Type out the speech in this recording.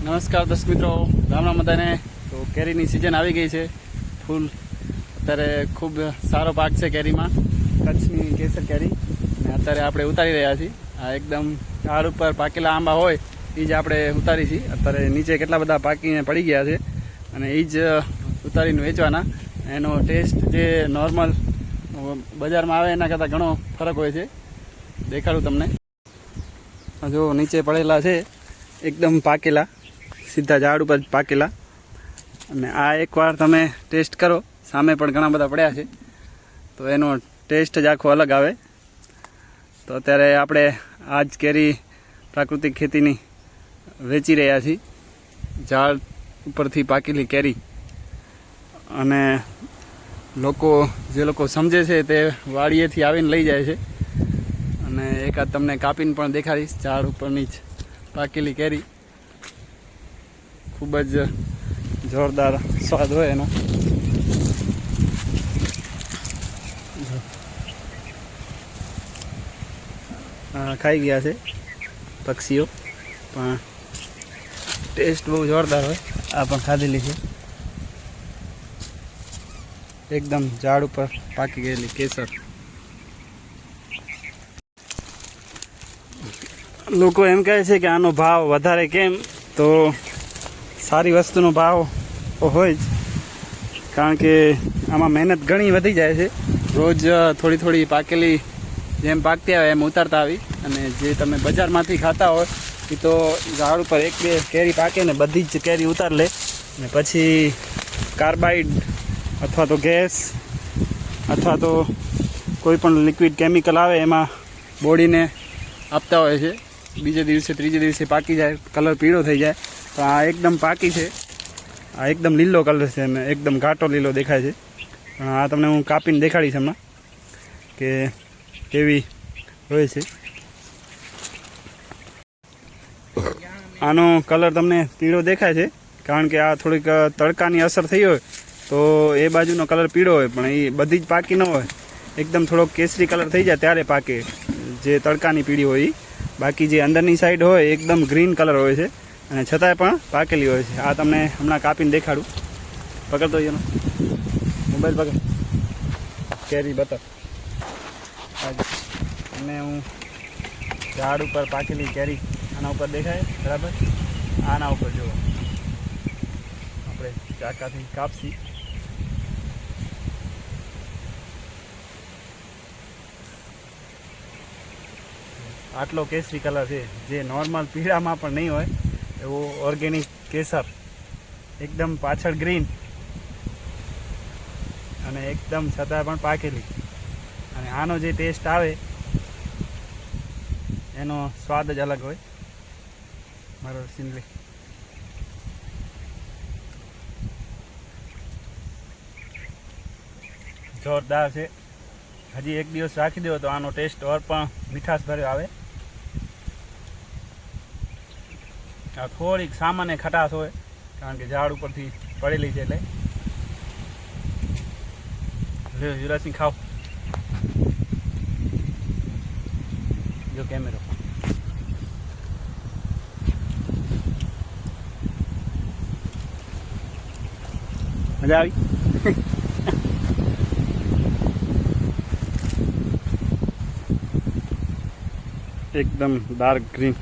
નમસ્કાર દર્શક મિત્રો, રામ રામ બધાને. તો કેરીની સિઝન આવી ગઈ છે ફૂલ. અત્યારે ખૂબ સારો પાક છે કેરીમાં, કચ્છની કેસર કેરી. અને અત્યારે આપણે ઉતારી રહ્યા છીએ. આ એકદમ ઝાડ ઉપર પાકેલા આંબા હોય એ જ આપણે ઉતારી છીએ. અત્યારે નીચે કેટલા બધા પાકીને પડી ગયા છે અને એ જ ઉતારીને વેચવાના. એનો ટેસ્ટ જે નોર્મલ બજારમાં આવે એના કરતાં ઘણો ફરક હોય છે. દેખાડું તમને. જો નીચે પડેલા છે એકદમ પાકેલા, સીધા ઝાડ ઉપર પાકેલા. અને આ એકવાર તમે ટેસ્ટ કરો, સામે પણ ઘણા બધા પડ્યા છે તો એનો ટેસ્ટ જ આખો અલગ આવે. તો અત્યારે આપણે આ જ કેરી પ્રાકૃતિક ખેતીની વેચી રહ્યા છીએ, ઝાડ ઉપરથી પાકેલી કેરી. અને જે લોકો સમજે છે તે વાડીએથી આવીને લઈ જાય છે. અને એકાદ તમને કાપીને પણ દેખાડીશ, ઝાડ ઉપરની જ પાકેલી કેરી. ખૂબ જ જોરદાર સ્વાદ હોય એનો. ખાઈ ગયા છે પક્ષીઓ, પણ ટેસ્ટ બહુ જોરદાર હોય. આ પણ ખાધેલી છે, એકદમ ઝાડ ઉપર પાકી ગયેલી કેસર. લોકો એમ કહે છે કે આનો ભાવ વધારે કેમ? તો સારી વસ્તુનો ભાવ તો હોય જ, કારણ કે આમાં મહેનત ઘણી વધી જાય છે. રોજ થોડી થોડી પાકેલી જેમ પાકતી આવે એમ ઉતારતા આવી. અને જે તમે બજારમાંથી ખાતા હોય એ તો ઝાડ ઉપર એક બે કેરી પાકે ને બધી જ કેરી ઉતાર લે, ને પછી કાર્બાઇડ અથવા તો ગેસ અથવા તો કોઈ પણ લિક્વિડ કેમિકલ આવે એમાં બોડીને આપતા હોય છે. બીજે દિવસે ત્રીજે દિવસે પાકી જાય, કલર પીળો થઈ જાય. તો આ એકદમ પાકી છે, આ એકદમ લીલો કલર છે અને એકદમ ઘાટો લીલો દેખાય છે. પણ આ તમને હું કાપીને દેખાડીશ હમણાં કે કેવી હોય છે. આનો કલર તમને પીળો દેખાય છે કારણ કે આ થોડીક તડકાની અસર થઈ હોય તો એ બાજુનો કલર પીળો હોય, પણ એ બધી જ પાકી ન હોય. એકદમ થોડોક કેસરી કલર થઈ જાય ત્યારે પાકે, જે તડકાની પીળી હોય એ. બાકી જે અંદરની સાઈડ હોય એકદમ ગ્રીન કલર હોય છે અને છતાંય પણ પાકેલી હોય છે. આ તમને હમણાં કાપીને દેખાડું. પકડતો એનો મોબાઈલ પકડ, કેરી બતાવ. અને હું ઝાડ ઉપર પાકેલી કેરી આના ઉપર દેખાય બરાબર. આના ઉપર જુઓ, આપણે ચાકાથી કાપસી. આટલો કેસરી કલર છે, જે નોર્મલ પીળામાં પણ નહીં હોય એવો ઓર્ગેનિક કેસર. એકદમ પાછળ ગ્રીન અને એકદમ છતાં પણ પાકેલી. અને આનો જે ટેસ્ટ આવે એનો સ્વાદ જ અલગ હોય. મારો સિંદલી જોરદાર છે. હજી એક દિવસ રાખી દો તો આનો ટેસ્ટ ઓર પણ મીઠાશ ભર્યો આવે. આ થોડીક સામાન્ય ખટાશ હોય કારણ કે ઝાડ ઉપરથી પડેલી છે એટલે. યુવરાજસિંહ ખાઓ. જો કેમેરો. મજા આવી? એકદમ ડાર્ક ગ્રીન.